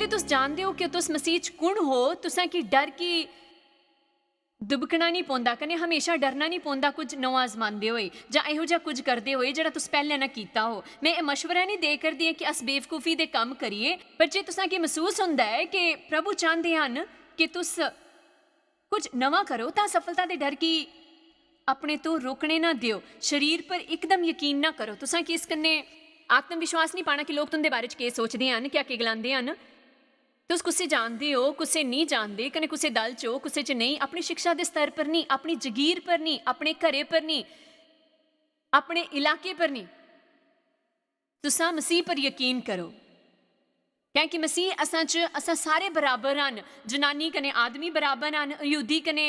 जिल्ले तुस जानदे हो कि तुस मसीह च कुण हो, तुसां की डर की दुबकना नहीं पौंदा, कने हमेशा डरना नहीं पौंदा कुछ नवां आजमांदे होए जां इहो जिहा कुछ करदे होए जेह्ड़ा तुस पैह्लें ना कीता हो। मैं एह् मशवरा नहीं दे करदी कि अस बेवकूफ़ी दे कम्म करिए, पर जे तुसां गी महसूस हुंदा है कि प्रभु चांह्दे हन कि तुस कुछ नवां करो, तां सफलता दे डर गी अपने तो रोकने ना दियो। शरीर पर एकदम यकीन ना करो। तुसां कि इस कन्नै आत्मविश्वास नहीं पाना कि लोग तुंदे बारे च केह् सोचदे हन, क्या केह् गलांदे हन। तुस कुसै जानदे हो, कुसै नहीं जानदे, कने कुसै दल च हो, कुसै च नहीं। अपनी शिक्षा के स्तर पर नहीं, अपनी जगीर पर नहीं, अपने घरे पर नहीं, अपने इलाके पर नहीं, तुसां मसीह पर यकीन करो। क्योंकि मसीह असां सारे बराबर हन। जनानी कने आदमी बराबर हन, यहूदी कने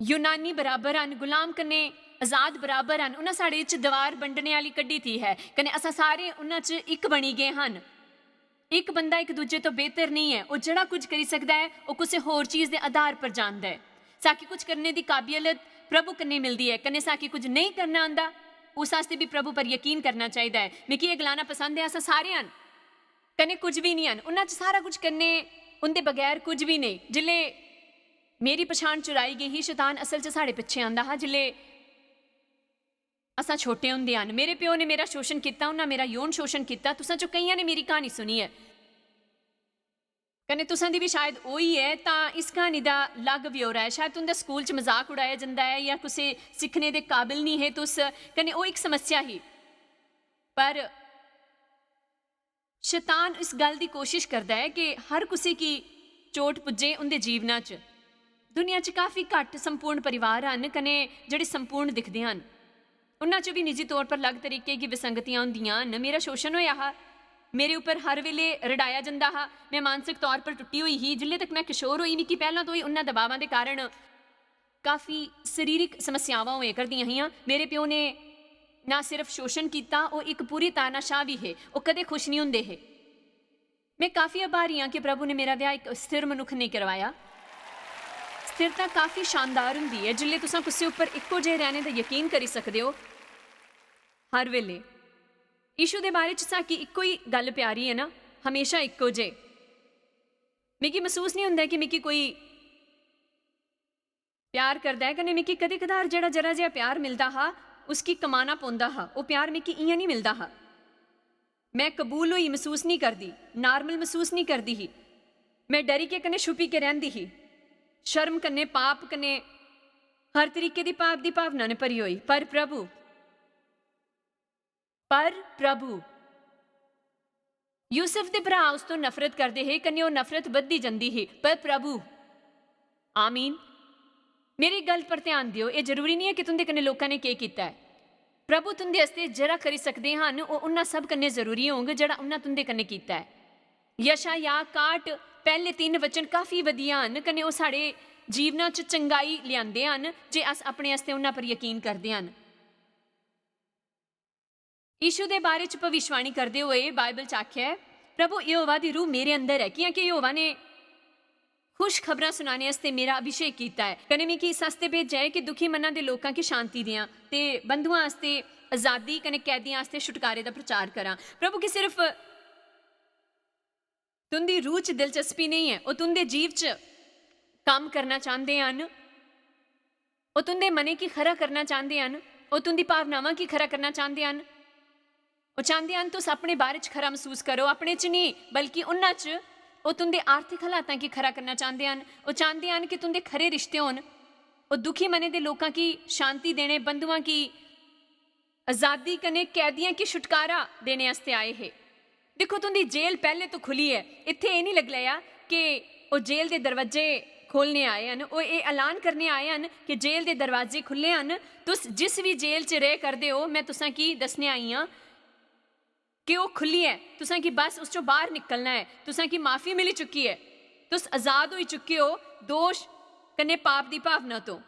यूनानी बराबर हन, गुलाम कने आजाद बराबर हन। उन्हें साढ़े च दीवार बंडने वाली कड्ढी थी है, कने असां सारे उन्हां च एक बनी गए हन। एक बंदा एक दूजे तो बेहतर नहीं है। वो जड़ा कुछ करी सकता है वो किसी होर चीज़ के आधार पर जानता है। साकी कुछ करने की काबिलियत प्रभु कन्नै मिलती है, कन्नै साकी कुछ नहीं करना आंदा, उस आस्ते भी प्रभु पर यकीन करना चाहिए है। मिगी ये गलाना पसंद है, असां सारे हन कन्नै कुछ भी नहीं हन, उन्हां च सारा कुछ करने उनके बगैर कुछ भी नहीं। जिले मेरी पछाण चुराई गई ही, शैतान असल च साढ़े पिछे आंदा हा। जिले असां छोटे हुंदे हन, मेरे प्यो ने मेरा शोषण किया, उन्हें मेरा यौन शोषण किया। तुसां चो कईयां ने मेरी कहानी सुनी है, कने तुसां दी भी शायद ओही है। तां इस कहानी का अलग ब्यौरा है। शायद तुंदे स्कूल च मजाक उड़ाया जाता है या कुछ सीखने के काबिल नहीं है तुस, कने वो एक समस्या ही। पर शैतान इस गल की कोशिश करता है कि हर किसी की चोट पुजे उनके जीवना च। दुनिया च काफ़ी घट संपूर्ण परिवार हैं, कने जिहड़े संपूर्ण दिखते हैं। उन्हां च भी निजी तौर पर अलग तरीके की विसंगतियां होंदियां न। मेरा शोषण होया हा, मेरे उपर हर वेले रड़ाया जाता हा। मैं मानसिक तौर पर टुटी हुई ही। जिल्ले तक मैं किशोर हुई, मिगी पहलों तो ही उन्हां दबावां के कारण काफ़ी सरीरक समस्यावां होया करदियां हियां। मेरे प्यो ने ना सिर्फ शोषण किया, वो एक पूरी तानाशाह भी है। वो कदे खुश नहीं होंदे है। मैं काफ़ी आभारी हाँ कि प्रभु ने मेरा विआह एक स्थिर मनुख नहीं करवाया। स्थिरता काफ़ी शानदार होंदी है जिल्ले तुसां कुसै उपर इक्को जिहे रहने का यकीन करी सकदे हो हर वेले। यीशु के बारे च साकी इक्को ही गल प्यारी है ना, हमेशा इक्को जे। मिगी महसूस नहीं होंदा कि मिगी कोई प्यार करता है, कने मिगी कदे कदार जड़ा जरा जिहा प्यार मिलता हा उसकी कमाना पौंदा हा। वो प्यार मिगी इयां नहीं मिलता हा। मैं कबूल हुई महसूस नहीं करती, नॉर्मल महसूस नहीं करती ही। मैं डरी के कने छुपी के रहंदी ही, शर्म कने पाप कने हर तरीके की पाप की भावना ने भरी हुई। पर प्रभु यूसुफ के भरा उस तो नफरत करते है, कने वो नफरत बढ़ती जाती है। पर प्रभु, आमीन। मेरी गल पर ध्यान दियो, ये जरूरी नहीं है कि तुंदे कने लोगों ने क्या किया है। प्रभु तुंदे हस्ते जरा करी सकते हैं, वो उन्ना सब कन्ने जरूरी होंगे जरा उन्हें तुंदे कन्ने किया है। यशायाह 61 पहले 3 वचन काफ़ी वधिया हैं, कने वो साढ़े जीवना च चंगाई लियाते हैं जे अस अपने हस्ते उन्हां पर यकीन करते हैं। यीशु के बारे च भविष्यवाणी करते हुए बाइबल च आख्या है, प्रभु यहोवा दी रूह मेरे अंदर है, क्योंकि यहोवा ने खुश खबरां सुनाने वास्ते मेरा अभिषेक किया है। कने मिगी इस वास्ते भेजा है कि दुखी मना के लोगों की शांति दियां ते बंधुआं वास्ते आज़ादी कने कैदियां वास्ते छुटकारे का प्रचार करा। प्रभु की सिर्फ तुंदी रूह च दिलचस्पी नहीं है, वो तुंदे जीव च काम करना चाहते हैं। वो तुंदे मने की खरा करना चाहते हैं, वो तुंदी भावनावां की खरा करना चाहते हैं। वो चाहते हैं तुस अपने बारे च खरा महसूस करो, अपने च नहीं बल्कि उन्हां च। वो तुंदे आर्थिक हालातां की खरा करना चाहते हैं। वो चाहते हैं कि तुंदे खरे रिश्ते होन। वो दुखी मने दे लोगों की शांति देने, बंधुआं की आज़ादी कने कैदियां की छुटकारा देने वास्ते आए है। देखो तुंदी जेल पहले तो खुली है, इत्थे ये नहीं लग लिया कि वो जेल के दरवाजे खोलने आए हैं। वो ये ऐलान करने आए हैं कि जेल के दरवाजे खुले हैं। तुस जिस भी जेल च रह करते हो, मैं तुसां की दसने आई हाँ कि वो खुली है। तुसां की बस उस चो बाहर निकलना है। तुसां की माफ़ी मिली चुकी है, तुस आज़ाद हो चुके हो दोष कन्ने पाप की भावना तो।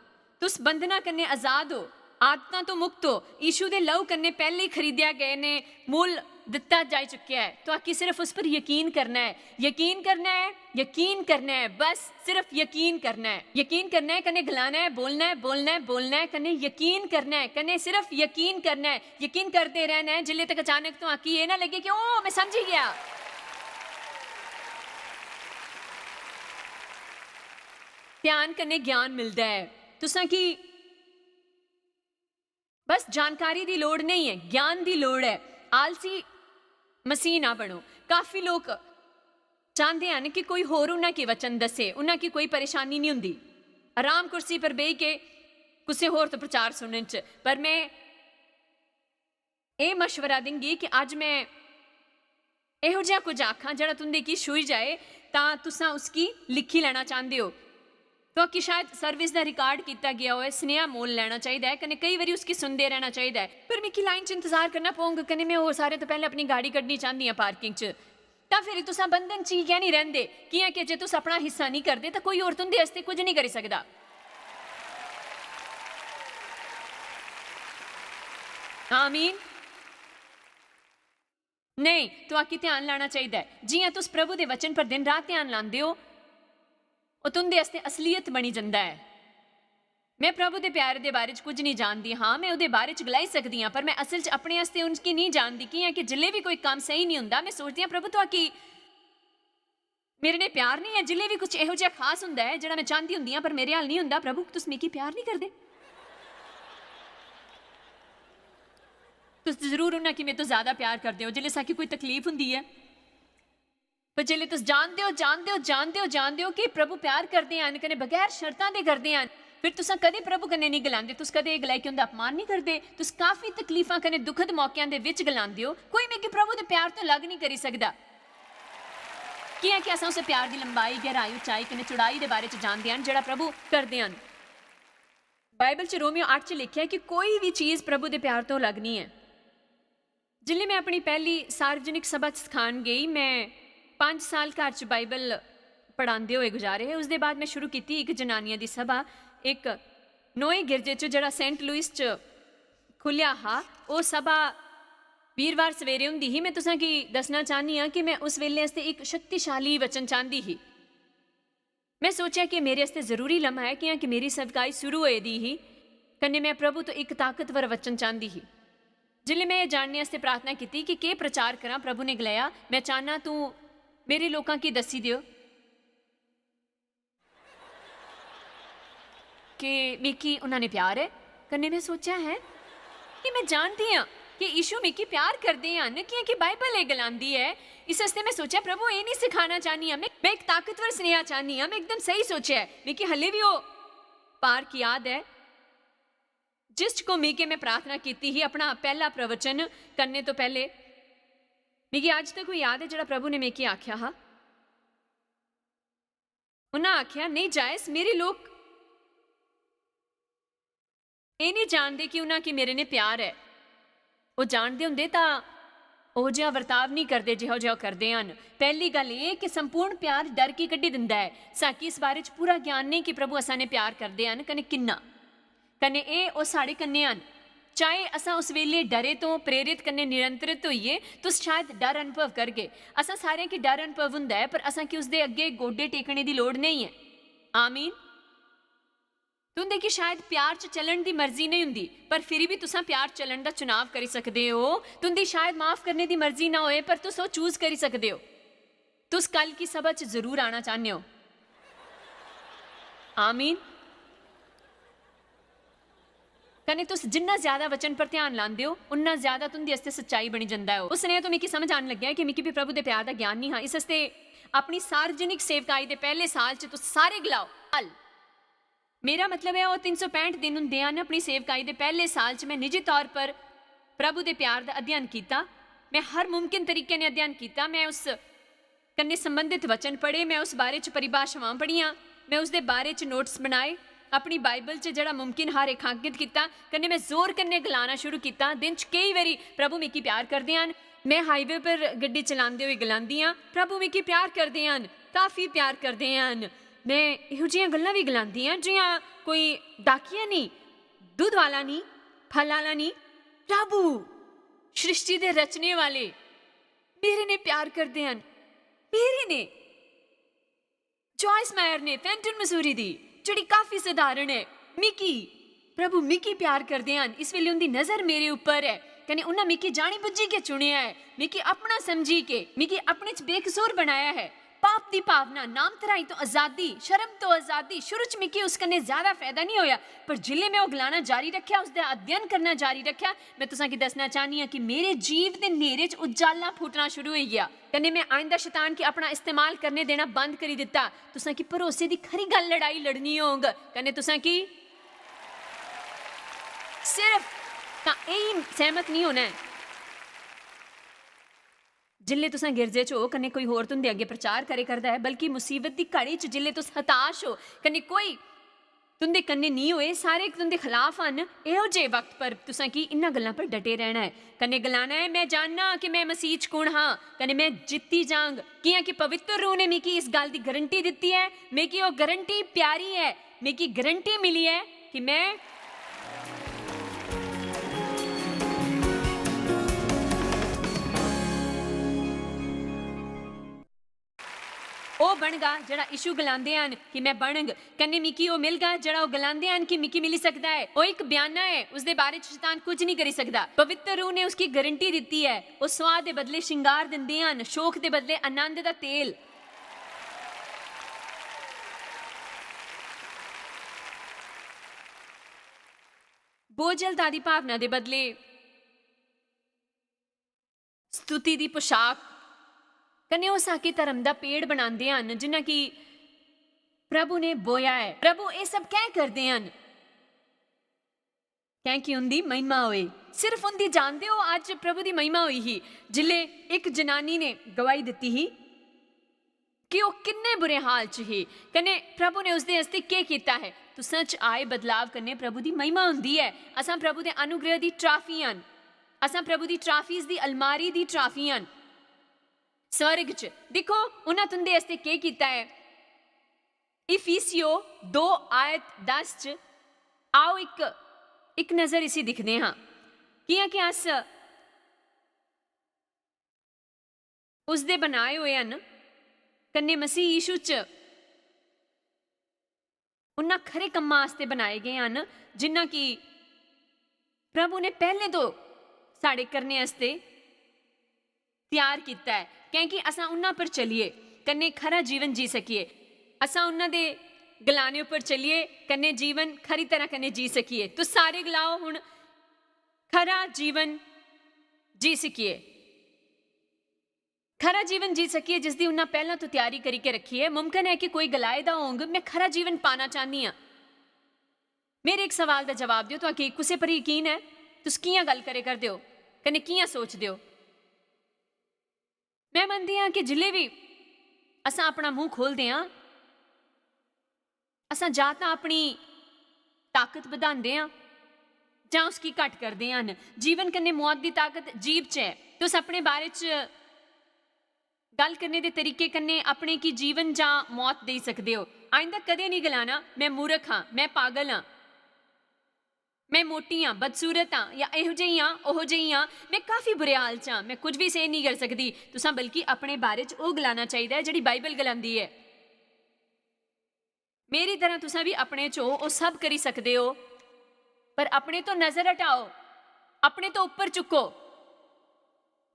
तुस बंधना कन्ने आज़ाद हो, आदतां तो मुक्त हो। यीशु के लहू कन्ने पहले ही खरीदिया गए ने, मुल दिता जा चुका है। तो आखिर सिर्फ उस पर यकीन करना है, यकीन करना है, यकीन करना है, बस सिर्फ यकीन करना है। यकीन करना है, कने गलाना है, बोलना है, बोलना है, बोलना है, कने यकीन करना है, कने सिर्फ यकीन करना है। यकीन करते रहना है जिले तक अचानक तो आखिर ये ना लगे कि ओ मैं समझ गया। ध्यान कन्नै ज्ञान मिलता है। तुसां की बस जानकारी की लोड़ नहीं है, ज्ञान की लोड़ है। आलसी मसीह ना बनो। काफ़ी लोग चाहते हैं कि कोई होर उन्हें की वचन दसे, उन्हें की कोई परेशानी नहीं होंदी आराम कुर्सी पर बह के किसी होर तो प्रचार सुनने च। पर मैं ये मशवरा देंगी कि अज मैं इहो जिहा कुछ आखां जिहड़ा तुंदे की छूई जाए तां तुसां उसकी लिखी लेना चाहते हो तो कि शायद सर्विस का रिकॉर्ड किया गया हो, स्नेहा मोल लेना चाहिए, कने कई बार उसकी सुनते रहना चाहिए। फिर मिकी लाइन च इंतजार करना पऊगा, कने मैं वो सारे तो पहले अपनी गाड़ी कड्ढनी चाहती हाँ पार्किंग च। तो फिर तुसां बंधन च क्या नहीं रहिंदे कि कि जे तुस अपना हिस्सा नहीं करते तो कोई होर तुंदे वास्ते कुछ नहीं करी सकता। आमीन। नहीं तो आकी ध्यान लाना चाहिए। जियां तुस प्रभु के वचन पर दिन रात ध्यान लाते हो वो तुंदे वास्ते असलीयत बनी जाता है। मैं प्रभु के प्यार के बारे कुछ नहीं जानती, हाँ मैं उसके बारे गलाई सकती हाँ, पर मैं असल च अपने वास्ते उनकी नहीं जानती कि जिले भी कोई काम सही नहीं होंदा मैं सोचती हाँ प्रभु तो कि मेरे ने प्यार नहीं है। जिले भी कुछ इहो जिहा खास होंदा है जिहड़ा मैं चाहती होंदी हाँ पर मेरे हाल नहीं होंदा, प्रभु तुस मिकी प्यार नहीं करदे। तुस जरूर उन्हें कि मेरे तो ज्यादा प्यार करते हो जिले साकी कोई तकलीफ होंदी है, पर जिले तुस जानते हो कि प्रभु प्यार करते हैं कने बगैर शर्तां दे करते हैं, फिर तुसां कदे प्रभु कन्ने नहीं गलांदे, तुस कदे गलाई कि उनका अपमान नहीं करते, तुस काफ़ी तकलीफां कने दुखद मौकों के विच गलांदे हो। कोई मिगी प्रभु के प्यार तो लग नहीं करी सकदा कि असां उस प्यार की लंबाई गहराई उचाई कने चौड़ाई के बारे जानते हैं जिहड़ा प्रभु करते हैं। बाइबल च रोमियो 8 च लिखिया कि कोई भी चीज़ प्रभु के प्यार तो लग नहीं है। जिले मैं अपनी पहली सार्वजनिक सभा सिखाण गई, मैं 5 साल घर च बाइबल पढ़ाते हुए गुजारे है। उसके बाद मैं शुरू की एक जनानिया की सभा एक नोए गिरजे च जरा सेंट लुइस च खुलिया हा। वो सभा वीरवार सवेरे होंदी ही। मैं तुसां की दसना चाहनी हाँ कि मैं उस वेले आस्ते एक शक्तिशाली वचन चाहती ही। मैं सोचा कि मेरे आस्ते जरूरी लम्हा है कि मेरी सदकाई शुरू होए दी ही कन्ने मैं प्रभु तो एक ताकतवर वचन चाहती ही। जिले मैं जानने वास्ते प्रार्थना की कि प्रचार करा, प्रभु ने गलाया मैं चाहना तू मेरे लोगों की दसी दियो कि मिकी उन्होंने प्यार है। कन्ने मैं सोचा है कि मैं जानती हाँ कि यीशु मिकी प्यार करते हैं कि बाइबल ये गलांदी है। इस वास्ते मैं सोचा प्रभु ये नहीं सिखाना चाहनी हाँ, मैं एक ताकतवर स्नेहा चाहनी हाँ। मैं एकदम सही सोचा है। मिकी हले भी वो पार की याद है जिस को मिकी मैं प्रार्थना की ही अपना पहला प्रवचन करने तो पहले मिगी आज तक याद है जरा प्रभु ने मिकी आख्या हा। उन्हें आख्या नहीं जायस मेरे लोग ये नहीं जानते कि उन्हें कि मेरे ने प्यार है। वो जानते होंगे तो वो जिहा वर्ताव नहीं करते जिहो जिहा करते हैं। पहली गल ये कि संपूर्ण प्यार डर की कड्ढी दिंदा है। साकी इस बारे पूरा ज्ञान नहीं कि प्रभु असाने प्यार करते हैं कने किन्ना कने ये वो साढ़े कन्ने हैं। चाहे असा उस वेले डरे तो प्रेरित करने निरंतरित होइए तो शायद डर अनुभव करके असा सारे की डर अनुभव होंदा है, पर असा कि उसके अगे गोडे टेकने की लोड़ नहीं है। आमीन। तुंदे कि शायद प्यार च चलन की मर्जी नहीं होंदी, पर फिर भी तुसा प्यार चलन का चुनाव करी सकते हो। तुंदी शायद माफ करने की मर्जी ना होए, पर तुस चूज करी सकते हो। तुस कल की सभा च जरूर आना चाहते हो। आमीन। कने तुस जिन्ना ज्यादा वचन पर ध्यान लांदे हो उन्ना ज्यादा तुंदी आस्ते सच्चाई बनी जाता है। उसने तो मिकी समझ आने लग्या कि मिकी भी प्रभु के प्यार का ज्ञान नहीं हाँ। इस वास्ते अपनी सार्वजनिक सेवकाई के पहले साल च तुस सारे गलाओ हल। मेरा मतलब है वो 365 दिन होंदे हैं। अपनी सेवकाई के पहले साल च मैं निजी तौर पर प्रभु के प्यार का अध्ययन किया। मैं हर मुमकिन तरीके ने अध्ययन किया। मैं उस कन्ने संबंधित वचन पढ़े, मैं उस बारे च परिभाषावां पढ़ियां, मैं उसके बारे च नोट्स बनाए, अपनी बाइबल च जड़ा मुमकिन हाँ रेखांकित किया। कन्ने मैं जोर कन्ने गलाना शुरू किया। दिन च कई बारी प्रभु मिकी प्यार करते हैं। मैं हाईवे पर गड्डी चलाते हुए गलांदी हाँ प्रभु मिकी प्यार करते हैं, काफ़ी प्यार करते हैं। मैं इहो जिहियां गल्लां भी गलांदी हाँ जियां कोई डाकिया नहीं, दूध वाला नहीं, फल वाला नहीं, प्रभु सृष्टि के रचने वाले मेरे ने प्यार करते हैं। मेरे ने जॉयस मायर ने फैंटन मसूरी दी जिहड़ी काफ़ी सधारण है। मिकी प्रभु मिकी प्यार करते हैं। इस वेले उनकी नज़र मेरे ऊपर है कने उन्हें मिकी जानी बुझी के चुनिया है, मिकी अपना समझी के, मिकी अपने च बेकसूर बनाया है। पाप की भावना, नाम तराई तो आज़ादी, शर्म तो आज़ादी। शुरू च मिकी उस कन्नै ज़्यादा फायदा नहीं होया, पर जिले मैं वो गलाना जारी रखा, उसका अध्ययन करना जारी रखा, मैं तुसां की दसना चाहनी हाँ कि मेरे जीव के नेरे च उजाला फुटना शुरू हो गया। कन्नै मैं आइंदा शैतान की अपना इस्तेमाल करने देना बंद करी दिता। तुसां की भरोसे की खरी गल लड़ाई लड़नी होग, कन्नै तुसां की सिर्फ तां यही सहमत नहीं होना है जिले तुसां गिरजे च हो, कन्नै कोई होर तुंदे अगे प्रचार करे करदा है, बल्कि मुसीबत की घड़ी च जिले तुस हताश हो, कन्नै कोई तुंदे कन्नै नहीं होए, सारे तुंदे खिलाफ हन, इहो जे वक्त पर तुसां की इन्हां गल्लां पर डटे रहना है। कन्नै गलाना है मैं जानना कि मैं मसीह च कुण हाँ, कन्नै मैं जित्ती जांग, कियां कि पवित्र रूह ने मिकी इस गल दी गारंटी दित्ती है। मिकी वो गारंटी प्यारी है, मिकी गारंटी मिली है कि मैं ਉਹ ਬਣਗਾ ਜਿਹੜਾ ਯਿਸੂ ਗਲਾਉਂਦੇ ਹਨ ਕਿ ਮੈਂ ਬਣਾਂਗ। ਕन्ने मिकी ਉਹ ਮਿਲਗਾ ਜਿਹੜਾ ਉਹ ਗਲਾਉਂਦੇ ਹਨ ਕਿ मिकी मिली सकता है। ਉਹ ਇੱਕ ਬਿਆਨਾ है, उसदे बारे च शैतान कुछ नहीं करी सकता। पवित्र रूह ने उसकी गारंटी दी है। ਉਹ स्वाद ਦੇ बदले श्रृंगार ਦਿੰਦੇ ਹਨ, शोक ਦੇ बदले आनंद ਦਾ तेल। बोझलता ਦੀ ਭਾਵਨਾ ਦੇ बदले स्तुति ਦੀ पोशाक। कन्ने वो साके धर्म का पेड़ बनाते हैं जिन्हें कि प्रभु ने बोया है। प्रभु ये सब क्या करते हैं कि उनकी महिमा होए, सिर्फ उनकी जानते हो। आज प्रभु की महिमा हुई ही जिले एक जनानी ने गवाही दी ही कि वो किन्ने बुरे हाल च ही, कन्ने प्रभु ने उसके हस्ते क्या किया है। तो सच आए बदलाव कन्ने प्रभु की महिमा होंदी है। असां प्रभु के अनुग्रह की ट्राफी हैं, असां प्रभु की ट्राफीज की अलमारी की ट्राफी हैं स्वर्ग च। देखो उन्हें तुंदे हस्ते क्या किया है। इफिसियो 2 आयत 10 च आओ एक नज़र इसी दिखते हाँ कियां कि अस उसदे बनाए हुए हैं, कन्ने मसीह यीशु च उन्हां खरे कम्मां वास्ते बनाए गए हैं जिन्ना कि प्रभु ने पहले तो साढ़े करने वास्ते तैयार किया है, क्योंकि असां उन्हां पर चलिए कन्ने खरा जीवन जी सकिए। असां उन्हां दे गलाने पर चलिए कन्ने जीवन खरी तरह कन्ने जी सकिए। तो सारे गलाओ हुण खरा जीवन जी सकिए, खरा जीवन जी सकिए जिसकी उन्हां पहला तो तैयारी करके रखी है। मुमकिन है कि कोई गलाए दा होंग मैं खरा जीवन पाना चाहनी हाँ। मेरे एक सवाल का जवाब दिओ, तो कुसे पर यकीन है? तुस कियां गल करे करदे हो, कन्ने कियां सोचदे हो? मैं मनती हाँ कि जिले भी असां अपना मुंह खोलते हाँ, असां जां तां अपनी ताकत बढ़ाते हैं जां उसकी घट करते हैं। जीवन कन्ने मौत की ताकत जीव च है। तुस अपने बारे च गल करने के तरीके कन्ने अपने की जीवन जां मौत दे सकते हो। आइंदा कदे नहीं गलाना मैं मूर्ख हाँ, मैं पागल हाँ, मैं मोटी हाँ, बदसूरत हाँ, या इहो जी हाँ, ओहो जी हाँ, मैं काफ़ी बुरे हाल च हाँ, मैं कुछ भी सही नहीं कर सकती। तुसां बल्कि अपने बारे च वो गलाना चाहिए है जिहड़ी बाइबल गलांदी है। मेरी तरह तुसां भी अपने चो वो सब करी सकते हो, पर अपने तो नज़र हटाओ, अपने तो ऊपर चुको,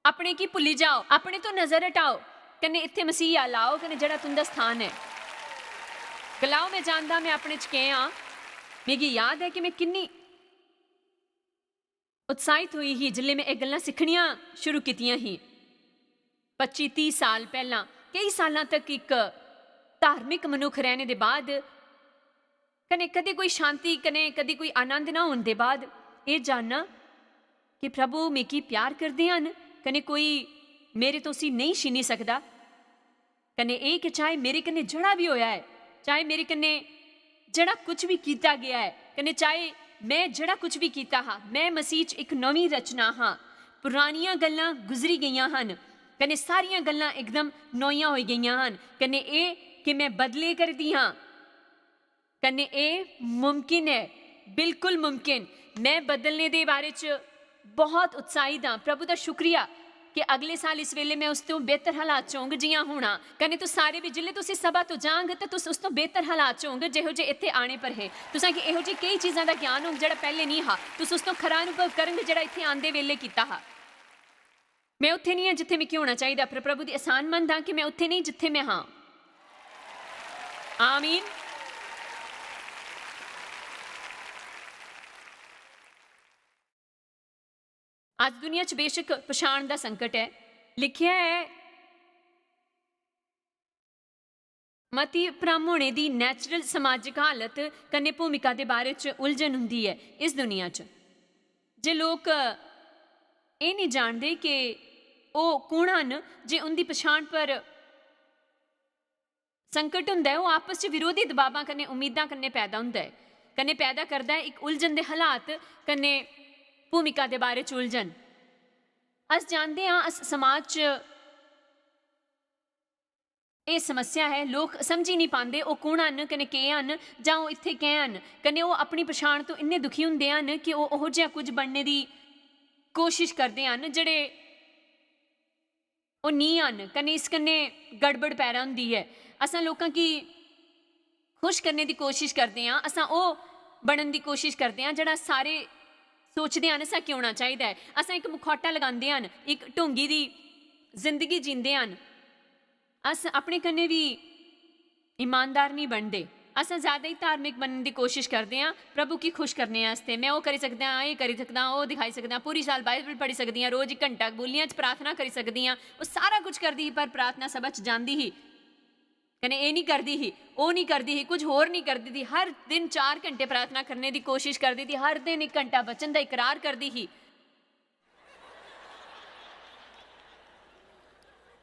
अपने की भुली जाओ, अपने तो नज़र हटाओ, कन्ने इत्थे मसीह लाओ, कन्ने जिहड़ा तुंदा स्थान है गलाओ मैं जानदा मैं अपने च के हाँ। मिगी याद है कि मैं किन्नी उत्साहित हुई ही जिले में एक गल्लां सिखनियां शुरू कीतियां ही। 25-30 साल पहला, कई साल तक एक धार्मिक मनुख रहने के बाद, कने कदे कोई शांति कने कदे कोई आनंद ना होने के बाद ये जानना कि प्रभु मिकी प्यार करते हैं, कने कोई मेरे तो उसी नहीं छीनी सकता। कने एक चाहे मेरे कन्ने जड़ा भी होया है, चाहे मेरे कन्ने जड़ा कुछ भी किया गया है, कने चाहे मैं जड़ा कुछ भी किया हाँ, मैं मसीह च एक नवी रचना हाँ। पुरानियां गल्लां गुजरी गईयां हन, कने सारियां गल्लां एकदम नौइयां हो गईयां हन। कने ए कि मैं बदले करती हाँ, कने ए मुमकिन है, बिल्कुल मुमकिन। मैं बदलने के बारे च बहुत उत्साहित हाँ। प्रभु का शुक्रिया कि अगले साल इस वेले मैं उस तो बेहतर हालात चोंग जियां होना। कने तो सारे भी जिले तुसी सभा तो जांग तो तुस उस तो बेहतर हालात चोंग जिहो जे इत्थे आने पर है। तुसां कि इहो जी कई चीज़ां दा ज्ञान होग जिहड़ा पहले नहीं हा, तुस उस तो खरा अनुभव करंगे जिहड़ा इत्थे आंदे वेले कीता हा। मैं उत्थे नहीं हाँ जिथे मिकी होना चाहिए, पर प्रभु दी एहसानमंद हाँ कि मैं उत्थे नहीं जिथे मैं हाँ। ਆਮੀਨ। ਅੱਜ ਦੁਨੀਆ 'ਚ ਬੇਸ਼ੱਕ ਪਛਾਣ ਦਾ ਸੰਕਟ ਹੈ। ਲਿਖਿਆ ਹੈ ਮਤੀ ਭਰਮ ਹੋਣੇ ਦੀ ਨੈਚੁਰਲ ਸਮਾਜਿਕ ਹਾਲਤ ਕਨੇ ਭੂਮਿਕਾ ਦੇ ਬਾਰੇ 'ਚ ਉਲਝਣ ਹੁੰਦੀ ਹੈ ਇਸ ਦੁਨੀਆ 'ਚ। ਜੇ ਲੋਕ ਇਹ ਨਹੀਂ ਜਾਣਦੇ ਕਿ ਉਹ ਕੌਣ ਹਨ, ਜੇ ਉਹਦੀ ਪਛਾਣ ਪਰ ਸੰਕਟ ਹੁੰਦਾ ਹੈ, ਉਹ ਆਪਸ 'ਚ ਵਿਰੋਧੀ ਦਬਾਵਾਂ ਕਨੇ ਉਮੀਦਾਂ ਕਨੇ ਪੈਦਾ ਹੁੰਦਾ ਹੈ, ਕਨੇ ਪੈਦਾ ਕਰਦਾ ਹੈ ਇੱਕ ਉਲਝਣ ਦੇ ਹਾਲਾਤ ਕਨੇ ਭੂਮਿਕਾ ਦੇ ਬਾਰੇ 'ਚ ਉਲਝਣ। ਅਸੀਂ ਜਾਣਦੇ ਹਾਂ ਅਸ ਸਮਾਜ 'ਚ ਇਹ ਸਮੱਸਿਆ ਹੈ, ਲੋਕ ਸਮਝ ਹੀ ਨਹੀਂ ਪਾਉਂਦੇ ਉਹ ਕੌਣ ਹਨ ਕਨੇ ਕੀ ਹਨ ਜਾਂ ਉਹ ਇੱਥੇ ਕੀ ਹਨ। ਕਨੇ ਉਹ ਆਪਣੀ ਪਛਾਣ ਤੋਂ ਇੰਨੇ ਦੁਖੀ ਹੁੰਦੇ ਹਨ ਕਿ ਉਹ ਉਹੋ ਜਿਹਾ ਕੁਝ ਬਣਨੇ ਦੀ ਕੋਸ਼ਿਸ਼ ਕਰਦੇ ਹਨ ਜਿਹੜੇ ਉਹ ਨਹੀਂ ਹਨ। ਕਨੇ ਇਸ ਕਨੇ ਗੜਬੜ ਪੈਰਾ ਹੁੰਦੀ ਹੈ। ਅਸਾਂ ਲੋਕਾਂ ਕੀ ਖੁਸ਼ ਕਰਨੇ ਦੀ ਕੋਸ਼ਿਸ਼ ਕਰਦੇ ਹਾਂ, ਅਸਾਂ ਉਹ ਬਣਨ ਦੀ ਕੋਸ਼ਿਸ਼ ਕਰਦੇ ਹਾਂ ਜਿਹੜਾ ਸਾਰੇ ਸੋਚਦੇ ਹਨ ਅਸਾਂ ਕੀ ਹੋਣਾ ਚਾਹੀਦਾ ਹੈ। ਅਸਾਂ ਇੱਕ ਮੁਖੌਟਾ ਲਗਾਉਂਦੇ ਹਨ, ਇੱਕ ਢੋਂਗੀ ਦੀ ਜ਼ਿੰਦਗੀ ਜੀਂਦੇ ਹਨ। ਅਸ ਆਪਣੇ ਕੰਨੇ ਵੀ ਈਮਾਨਦਾਰ ਨਹੀਂ ਬਣਦੇ। ਅਸਾਂ ਜ਼ਿਆਦਾ ਹੀ ਧਾਰਮਿਕ ਬਣਨ ਦੀ ਕੋਸ਼ਿਸ਼ ਕਰਦੇ ਹਾਂ ਪ੍ਰਭੂ ਕੀ ਖੁਸ਼ ਕਰਨੇ ਵਾਸਤੇ। ਮੈਂ ਉਹ ਕਰੀ ਸਕਦਾ ਹਾਂ, ਇਹ ਕਰੀ ਸਕਦਾ, ਉਹ ਦਿਖਾਈ ਸਕਦਾ, ਪੂਰੀ ਸਾਲ ਬਾਈਬਲ ਪੜ੍ਹ ਸਕਦੀ ਹਾਂ, ਰੋਜ਼ 1 ਘੰਟਾ ਬੋਲੀਆਂ 'ਚ ਪ੍ਰਾਰਥਨਾ ਕਰੀ ਸਕਦੀ ਹਾਂ। ਉਹ ਸਾਰਾ ਕੁਝ ਕਰਦੀ ਸੀ ਪਰ ਪ੍ਰਾਰਥਨਾ ਸਭਾ 'ਚ ਜਾਂਦੀ ਹੀ ਕਨੇ ਇਹ ਨਹੀਂ ਕਰਦੀ ਸੀ, ਉਹ ਨਹੀਂ ਕਰਦੀ ਸੀ, ਕੁਝ ਹੋਰ ਨਹੀਂ ਕਰਦੀ ਸੀ। ਹਰ ਦਿਨ 4 ਘੰਟੇ ਪ੍ਰਾਰਥਨਾ ਕਰਨੇ ਦੀ ਕੋਸ਼ਿਸ਼ ਕਰਦੀ ਸੀ, ਹਰ ਦਿਨ 1 ਘੰਟਾ ਬਚਨ ਦਾ ਇਕਰਾਰ ਕਰਦੀ ਸੀ।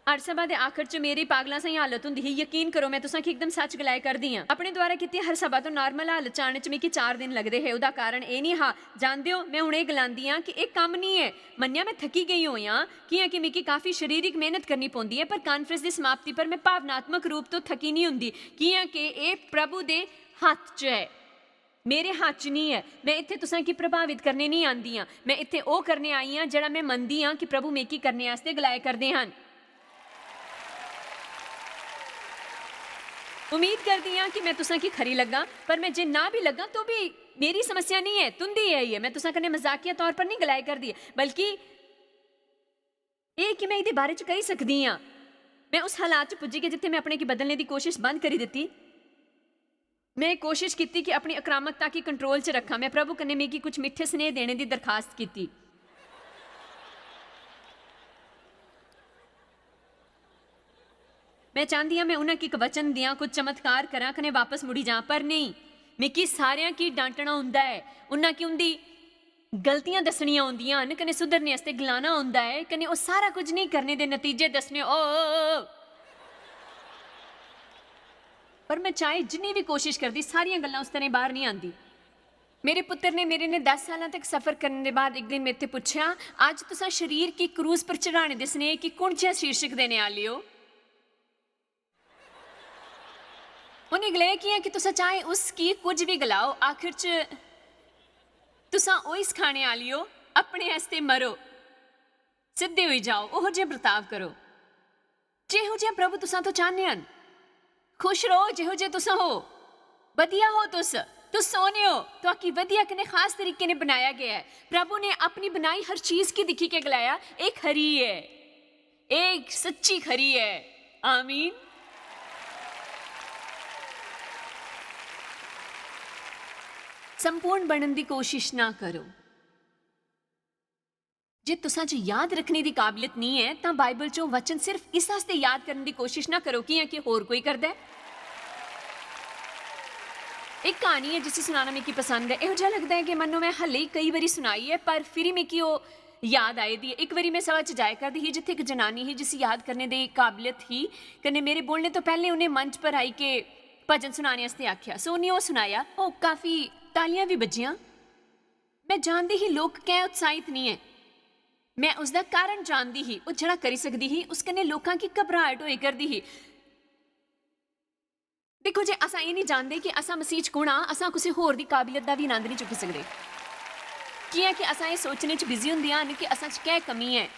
ਹਰ ਸਭਾ ਦੇ ਆਖਰ 'ਚ ਮੇਰੀ ਪਾਗਲਾਂ ਸਹੀ ਹਾਲਤ ਹੁੰਦੀ ਸੀ। ਯਕੀਨ ਕਰੋ ਮੈਂ ਤੁਸਾਂ ਕਿ ਇੱਕਦਮ ਸੱਚ ਗਲਾਏ ਕਰਦੀ ਹਾਂ। ਆਪਣੇ ਦੁਆਰਾ ਕੀਤੀ ਹਰ ਸਭਾ ਤੋਂ ਨਾਰਮਲ ਹਾਲਤ 'ਚ ਆਉਣ 'ਚ ਮੇਰੀ 4 ਦਿਨ ਲੱਗਦੇ ਹੈ। ਉਹਦਾ ਕਾਰਨ ਇਹ ਨਹੀਂ ਹਾਂ, ਜਾਣਦੇ ਹੋ ਮੈਂ ਹੁਣ ਇਹ ਗਲਾਉਂਦੀ ਹਾਂ ਕਿ ਇਹ ਕੰਮ ਨਹੀਂ ਹੈ। ਮੰਨਿਆ ਮੈਂ ਥੱਕੀ ਗਈ ਹੋਈ ਹਾਂ ਕਿ ਮੇਰੀ ਕਾਫੀ ਸਰੀਰਕ ਮਿਹਨਤ ਕਰਨੀ ਪੈਂਦੀ ਹੈ, ਪਰ ਕਾਨਫਰੰਸ ਦੀ ਸਮਾਪਤੀ ਪਰ ਮੈਂ ਭਾਵਨਾਤਮਕ ਰੂਪ ਤੋਂ ਥੱਕੀ ਨਹੀਂ ਹੁੰਦੀ ਕਿ ਇਹ ਪ੍ਰਭੂ ਦੇ ਹੱਥ 'ਚ ਹੈ, ਮੇਰੇ ਹੱਥ 'ਚ ਨਹੀਂ ਹੈ। ਮੈਂ ਇੱਥੇ ਤੁਸਾਂ ਕੀ ਪ੍ਰਭਾਵਿਤ ਕਰਨੇ ਨਹੀਂ ਆਉਂਦੀ ਹਾਂ, ਮੈਂ ਇੱਥੇ ਉਹ ਕਰਨੇ ਆਈ ਹਾਂ ਜਿਹੜਾ ਮੈਂ ਮੰਨਦੀ ਹਾਂ ਕਿ ਪ੍ਰਭੂ ਮੇਕੀ ਕਰਨੇ ਵਾਸਤੇ ਗਲਾਏ ਕਰਦੇ ਹਨ। उम्मीद करती हाँ कि मैं तुसा की खरी लगा, पर मैं जे ना भी लगा तो भी मेरी समस्या नहीं है, तुंदी है ये। मैं तुसा कने मजाकिया तौर पर नहीं गलाए कर दी, बल्कि ये कि मैं इहदे बारे च कही सकदी हाँ। मैं उस हालात च पुज्जी कि जिथे मैं अपने की बदलने की कोशिश बंद करी दित्ती। मैं कोशिश की कि अपनी आक्रामकता की कंट्रोल च रखा। मैं प्रभु कने मेरी कुछ मिठे स्नेह देने की दरखास्त की। मैं चाहती हाँ मैं उन्हें एक वचन दियाँ, कुछ चमत्कार करा कने वापस मुड़ी जा, पर नहीं। मिकी सारियां की डांटना हुंदा है, उन्हें की उनकी गलतियां दसनियां होंदियां न, कने सुधरने वास्ते गलाना होंदा है, कने वो सारा कुछ नहीं करने दे नतीजे दसने पर मैं चाहे जिन्नी भी कोशिश करती सारियां गल्लां उस तरह बाहर नहीं आती। मेरे पुत्र ने 10 साल तक सफ़र करने के बाद एक दिन मेरे से पूछा, अज तुसा शरीर की क्रूज पर चढ़ाने दसने कि कौन सा शीर्षक देने वाले हो। उन्हें गलाया कि तुसा चाहे उसकी कुछ भी गलाओ, आखिर च तुसा ओही सिखाने वाली हो, अपने वास्ते मरो, सीधे हुई जाओ, ओहो जिहा बर्ताव करो जिहो जिहा प्रभु तुसा तो चाहते हैं। खुश रहो जिहो जिहे तुसा हो, वधिया हो तुस सोने हो, तो आकी वधिया कने खास तरीके ने बनाया गया है। प्रभु ने अपनी बनाई हर चीज की दिखी के गलाया एक खरी है, एक सच्ची खरी है। आमीन। संपूर्ण बनने की कोशिश ना करो। जे तुसा च याद रखने की काबिलियत नहीं है तो बाइबल चो वचन सिर्फ इस वास्ते याद करने की कोशिश ना करो कि होर कोई करता है। एक कहानी है जिसे सुनाना मेरी पसंद है। यहो जिहा लगता है कि मनो मैं हले ही कई बारी सुनाई है, पर फिर ही मेरी वो याद आई दी। एक बारी मैं सभा च जाया करती ही जिथे एक जनानी ही जिस याद करने की काबिलियत ही, कने मेरे बोलने तो पहले उन्हें मंच पर आई के भजन सुनाने वास्ते आख्या। सो उन्हें वो सुनाया, वो काफ़ी तालियां भी बजियां। मैं जानती ही लोग क्या उत्साहित नहीं है, मैं उसका कारण जानती ही। वो जड़ा करी सकती ही उस कन्ने लोगों की घबराहट होई करती ही। देखो जे असा ये नहीं जानते कि असा मसीह च कुण हाँ, असा किसी होर दी काबिलियत का भी आनंद नहीं चुकी सकते। कि असा ये सोचने च बिजी होंगे हैं कि असा च क्या कमी है।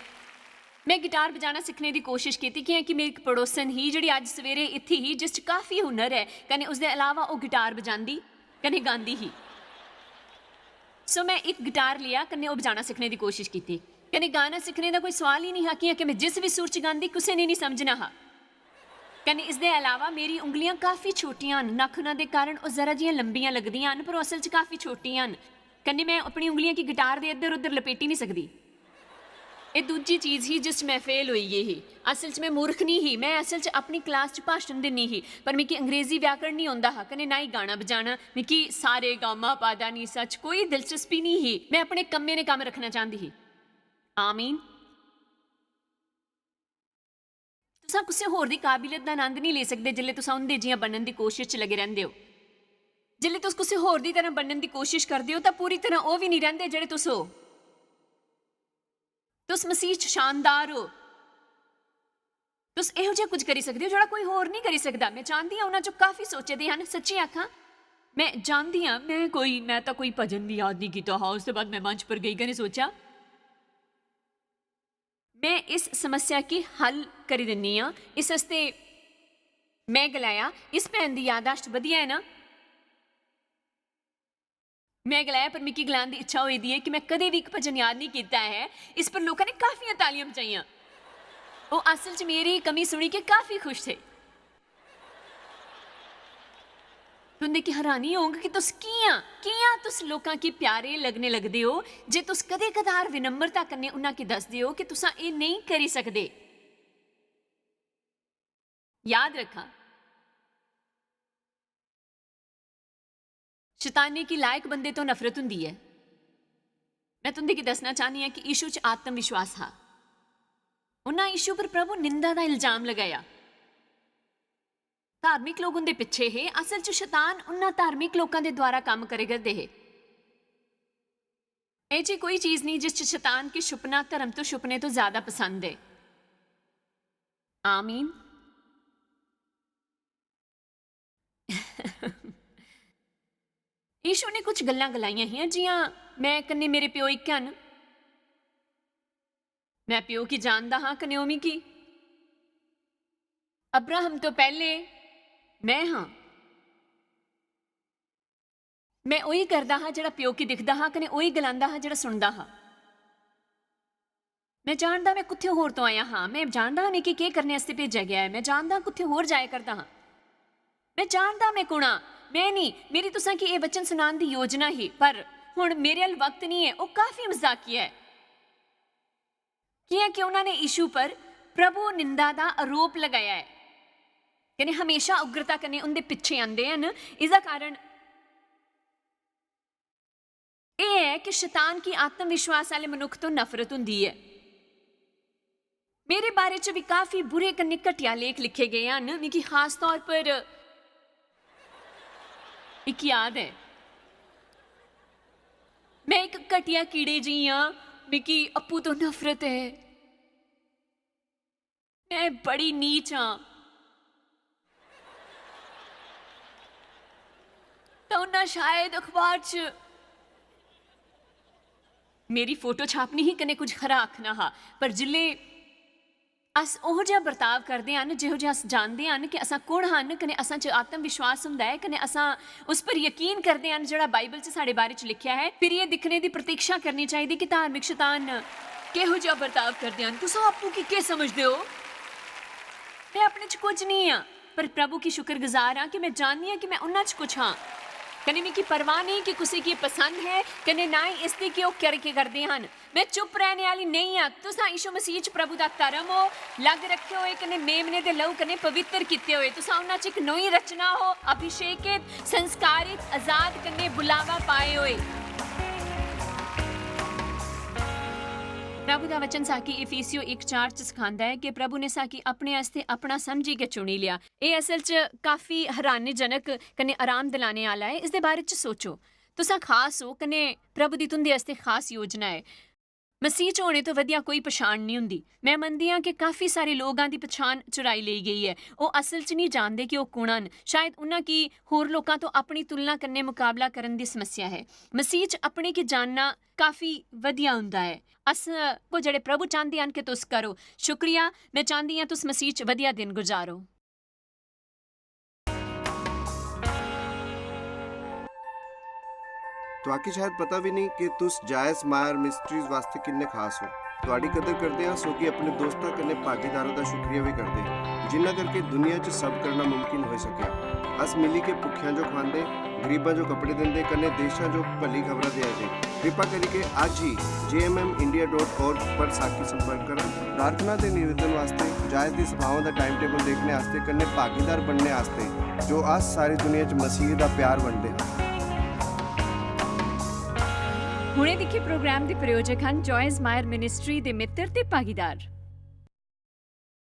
मैं गिटार बजाना सीखने की कोशिश की कि मेरी एक पड़ोसन ही जी अज सवेरे इत्थे ही जिस काफ़ी हुनर है, कने उसके अलावा वो गिटार बजाती कने गाती ही। सो मैं एक गिटार लिया कने वो बजाना सीखने की कोशिश की। कने गाना सीखने का कोई सवाल ही नहीं हा कि मैं जिस भी सुर च गाती किसी ने नहीं समझना हा। ਕਹਿੰਦੇ ਇਸ ਦੇ ਇਲਾਵਾ ਮੇਰੀ ਉਂਗਲੀਆਂ ਕਾਫੀ ਛੋਟੀਆਂ ਹਨ, ਨੱਖ ਉਹਨਾਂ ਦੇ ਕਾਰਨ ਉਹ ਜ਼ਰਾ ਜਿਹੀਆਂ ਲੰਬੀਆਂ ਲੱਗਦੀਆਂ ਹਨ, ਪਰ ਉਹ ਅਸਲ 'ਚ ਕਾਫੀ ਛੋਟੀਆਂ ਹਨ। ਕਹਿੰਦੇ ਮੈਂ ਆਪਣੀ ਉਂਗਲੀਆਂ ਕੀ ਗਿਟਾਰ ਦੇ ਇੱਧਰ ਉੱਧਰ ਲਪੇਟੀ ਨਹੀਂ ਸਕਦੀ। ਇਹ ਦੂਜੀ ਚੀਜ਼ ਹੀ ਜਿਸ 'ਚ ਮੈਂ ਫੇਲ ਹੋਈ ਹੀ। ਅਸਲ 'ਚ ਮੈਂ ਮੂਰਖ ਨਹੀਂ ਹੀ, ਮੈਂ ਅਸਲ 'ਚ ਆਪਣੀ ਕਲਾਸ 'ਚ ਭਾਸ਼ਣ ਦਿੰਦੀ ਹੀ, ਪਰ ਮਿਕੀ ਅੰਗਰੇਜ਼ੀ ਵਿਆਕਰਨ ਨਹੀਂ ਆਉਂਦਾ ਹਾ, ਕਹਿੰਦੇ ਨਾ ਹੀ ਗਾਣਾ ਬਜਾਣਾ, ਮਿਕੀ ਸਾਰੇ ਗਾਮਾ ਪਾਦਾ ਨਹੀਂ ਸੱਚ ਕੋਈ ਦਿਲਚਸਪੀ ਨਹੀਂ ਹੀ। ਮੈਂ ਆਪਣੇ ਕੰਮੇ ਨੇ ਕੰਮ ਰੱਖਣਾ ਚਾਹੁੰਦੀ ਹੀ। ਆਮੀਨ। तुसा किसी होर दी काबिलियत का आनंद नहीं ले सकते जिल्ले तुसा उंदे जियां बनने की कोशिश च लगे रहंदे हो। जिल्ले तुस किसी होर दी तरह बनने की कोशिश करते हो तो पूरी तरह वो भी नहीं रहंदे जिहड़े तुस हो। तुस मसीह च शानदार हो, तुस इहो जिहा कुछ करी सकदे हो जिहड़ा कोई होर नहीं करी सकदा। मैं जानदी हां उन्हां चों काफ़ी सोचदे हन, सच्ची आखां मैं जानदी हां मैं तो कोई भजन भी याद नहीं कीता हा। उस तो बाद मैं मंच पर गई कने सोचा मैं इस समस्या की हल करी दिन्नी हाँ। इस हस्ते मैं गलाया इस भैन की यादाश्त वधिया है ना, मैं गलाया पर मिकी गलाने की इच्छा हुई दी है कि मैं कदे भी एक भजन याद नहीं किया है। इस पर लोगों ने काफ़ी तालियां बजाइयां। वो असल च मेरी कमी सुनी के काफ़ी खुश थे। तुंदे की हैरानी होगी कि तुस कियां तुस लोकां की प्यारे लगने लगदे हो जे तुस कदे कदार विनम्रता कन्ने उन्हां की दसदे हो कि तुसां ये नहीं करी सकदे। याद रखा शैतानी की लायक बंदे तो नफरत हुंदी है। मैं तुंदे की दसना चाहनी हां कि यीशु च आत्मविश्वास हा। उन्हां यीशु पर प्रभु निंदा का इल्जाम लगाया। धार्मिक लोग उनके पिछे है, असल च शैतान उन्हां धार्मिक लोगों के द्वारा काम करे करते है। ये जी कोई चीज़ नहीं जिस च शैतान की छुपना धर्म तो छुपने तो ज़्यादा पसंद है। आमीन। यीशु ने कुछ गल्लां गलाइयां ही जियां मैं कन्ने मेरे प्यो एक हन, मैं प्यो की जानदा हाँ कन्योमी की। अब्राहम तो पहले मैं हाँ, मैं उही करदा हाँ जिहड़ा प्यो की दिखदा हाँ, कने उही गलांदा हाँ जिहड़ा सुनदा हाँ। मैं जानदा मैं कुत्थे होर तो आया हाँ, मैं जानदा हाँ मिकी के करने वास्ते भेजा गया है, मैं जानदा कुत्थे होर जाया करदा हाँ, मैं जानदा मैं कुणा मैं नहीं, मेरी तुसां की ये वचन सुनाने की योजना ही, पर हुण मेरे अल वक्त नहीं है। वो काफ़ी मजाकिया है कि उन्होंने यीशु पर प्रभु निंदा का आरोप लगाया है, यानी हमेशा उग्रता कने उनके पिछे आते हैं। इसका कारण यह है कि शैतान की आत्मविश्वास वाले मनुख तो नफरत होंदी है। मेरे बारे च भी काफ़ी बुरे कन्ने घटिया लेख लिखे गए हैं। मिकी खास तौर पर एक याद है, मैं एक घटिया कीड़े जी हाँ, मिकी अप्पू तो नफरत है, मैं बड़ी नीच हाँ। तो उन्हें शायद अखबार च मेरी फोटो छापनी ही कने कुछ खरा आखना हा, पर जिले अस ओहो जिहा बर्ताव करते हैं जिहो जिहा अस जानते हैं कि असां कुण हन, कने असां च आत्मविश्वास हुंदा है, कने असां उस पर यकीन करते हैं जिहड़ा बाइबल च साडे बारे च लिखिया है। फिर ये दिखने की प्रतीक्षा करनी चाहिए कि धार्मिक शैतान किहो जिहा बर्ताव करते हैं। तुसीं आपू की के समझदे हो? मैं अपने च कुछ नहीं हाँ, पर प्रभु की शुक्रगुजार हाँ कि मैं जाननी हाँ कि मैं उन्हां च कुछ हाँ। कने मिकी परवाह नहीं कि किसी की पसंद है, कने ना ही इसकी कि वो करके करते हैं। मैं चुप रहने वाली नहीं हाँ। तुसां यीशु मसीह च प्रभु का धर्म हो, लग रखे हुए कने मेमने दे लहू कने पवित्र किते हुए, तुसां उन्हां च एक नई रचना हो, अभिषेकित, संस्कारित, आजाद कने बुलावा पाए हुए। प्रभु का वचन साकी इफिसियो 1:4 च सिखांदा है कि प्रभु ने साकी अपने आस्ते अपना समझी के चुनी लिया। ये असल च काफ़ी हैरानीजनक कने आराम दिलाने वाला है। इस दे बारे च सोचो, तुसां खास हो कने प्रभु दी तुंदे आस्ते खास योजना है। मसीह च होने तो वधिया कोई पछाण नहीं हुंदी। मैं मनदी हां कि काफ़ी सारे लोगां दी पछाण चुराई ली गई है। वो असल च नहीं जानते कि वो कुण हन। शायद उन्हां की होर लोकां तो अपनी तुलना करने मुकाबला करन दी समस्या है। मसीह च अपने की जानना काफ़ी वधिया हुंदा है। अस को जड़े प्रभु चाहते हैं कि तुस करो। शुक्रिया, मैं चाहती हाँ तुस मसीह च वधिया दिन गुजारो। तुहाकी शायद पता भी नहीं कि तुस जायस मायर मिस्ट्रीज वास्ते किन्ने खास हो। तुहाडी कदर करदे हां, सो कि अपने दोस्तां कन्ने भागीदारां दा शुक्रिया भी करदे हां। ਜਿਨ੍ਹਾਂ ਕਰਕੇ ਦੁਨੀਆ 'ਚ ਸਭ ਕਰਨਾ ਮੁਮਕਿਨ ਹੋ ਸਕਿਆ। ਅਸ ਮਿਲੀ ਕੇ ਭੁੱਖਿਆਂ ਜੋ ਖਾਂਦੇ, ਗਰੀਬਾਂ ਜੋ ਕੱਪੜੇ ਦਿੰਦੇ, ਕਨੇ ਦੇਸ਼ਾਂ ਜੋ ਭਲੀ ਖਬਰਾਂ ਦੇ ਆਜੇ। ਕਿਰਪਾ ਕਰਕੇ ਅੱਜ ਹੀ jmmindia.org पर साखी संपर्क करा। प्रार्थना के निवेदन वास्ते, जायज़ दी सभाओं का टाइम टेबल देखने वास्ते, कन्ने भागीदार बनने वास्ते जो आज सारी दुनिया च मसीह का प्यार वंडदे हैं। ਹੁਣੇ ਦੇਖੇ ਪ੍ਰੋਗਰਾਮ ਦੇ ਪ੍ਰਾਯੋਜਕ ਹਨ ਜੋਇਸ ਮਾਇਰ ਮਿਨਿਸਟਰੀ ਦੇ ਮਿੱਤਰ ਤੇ ਭਾਗੀਦਾਰ।